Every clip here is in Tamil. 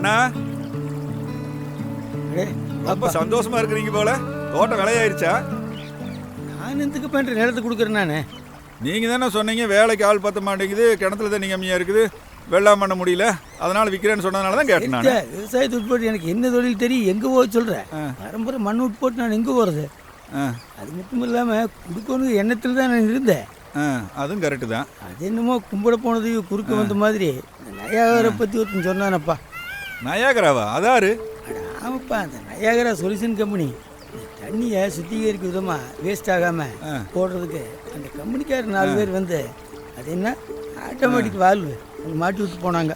அண்ணா ரொம்ப சந்தோஷமா இருக்கிறீங்க போல. தோட்டம் விளையாயிருச்சா? நான் எதுக்கு பண்ற நிலத்தை கொடுக்குறேன் நானே. நீங்க தானே சொன்னீங்க வேலைக்கு ஆள் பத்த மாட்டேங்குது, கிணத்துல தண்ணி கம்மியா இருக்குது, வெள்ளாம பண்ண முடியல, அதனால விற்கிறேன்னு சொன்னதுனால தான் கேட்டேன் நான். விவசாயத்தை உட்பட்டு எனக்கு என்ன தொழில் தெரியும், எங்கே போக சொல்கிறேன். பரம்பரை மண் உட்பட்டு நான் எங்கே போகிறது? அது மட்டும் இல்லாமல் கொடுக்கணும் எண்ணத்தில் தான் நான் இருந்தேன். அதுவும் கரெக்டு தான். அது என்னமோ கும்பிட போனது குறுக்க வந்த மாதிரி நயாகரை பற்றி ஒருத்தன் சொன்னானப்பா. நயாகராவா? அதாரு? ஆமாப்பா, அந்த நயாகரா சொல்யூஷன் கம்பெனி தண்ணியை சுத்திகரிக்க விதமாக வேஸ்ட் ஆகாமல் போடுறதுக்கு அந்த கம்பெனிக்கார 4 பேர் வந்து அது என்ன ஆட்டோமேட்டிக் வால்வு அது மாட்டி விட்டு போனாங்க.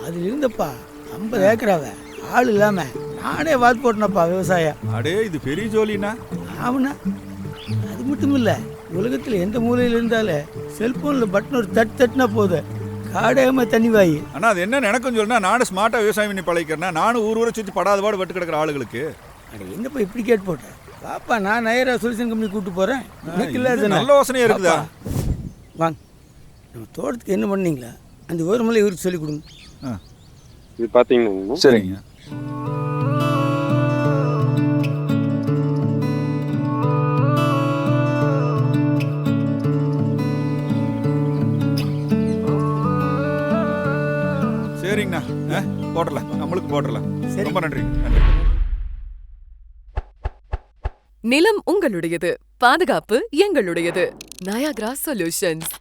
அதில் இருந்தப்பா 50 ஏக்கராவை ஆள் இல்லாமல் நானே வால் போட்டேனப்பா விவசாயம். அடே இது பெரிய ஜோலினா. ஆமாண்ணா, அது மட்டும் இல்லை, உலகத்தில் எந்த மூலையில் இருந்தாலும் செல்ஃபோனில் பட்டன் ஒரு தட்டுனா போதும் காடாம தண்ணி வாயி. ஆனால் அது என்ன எனக்கும் சொல்லுனா, நானும் ஸ்மார்ட்டாக விவசாயம் பண்ணி பழகிக்கிறேன். நானும் ஊரை சுற்றி படாத பாடு வெட்டு கிடக்கிற ஆளுகளுக்கு. அட என்னப்பா இப்படி கேட்டு போட்டேன்? பாப்பா நான் நயரா சொல்யூஷன் கம்பெனி கூப்பிட்டு போகிறேன். எனக்கு இல்லை நல்ல யோசனையாக இருக்குதா? வாங்க, நம்ம தோட்டத்துக்கு என்ன பண்ணீங்களா அந்த விவரமெல்லாம் இவருக்கு சொல்லிக் கொடுங்க. இது பார்த்தீங்கன்னா சரிங்க. சரிங்கண்ணா, போடலாம், நம்மளுக்கு போடலாம். ரொம்ப நன்றி. நிலம் உங்களுடையது, பாதுகாப்பு எங்களுடையது. Niagara solutions.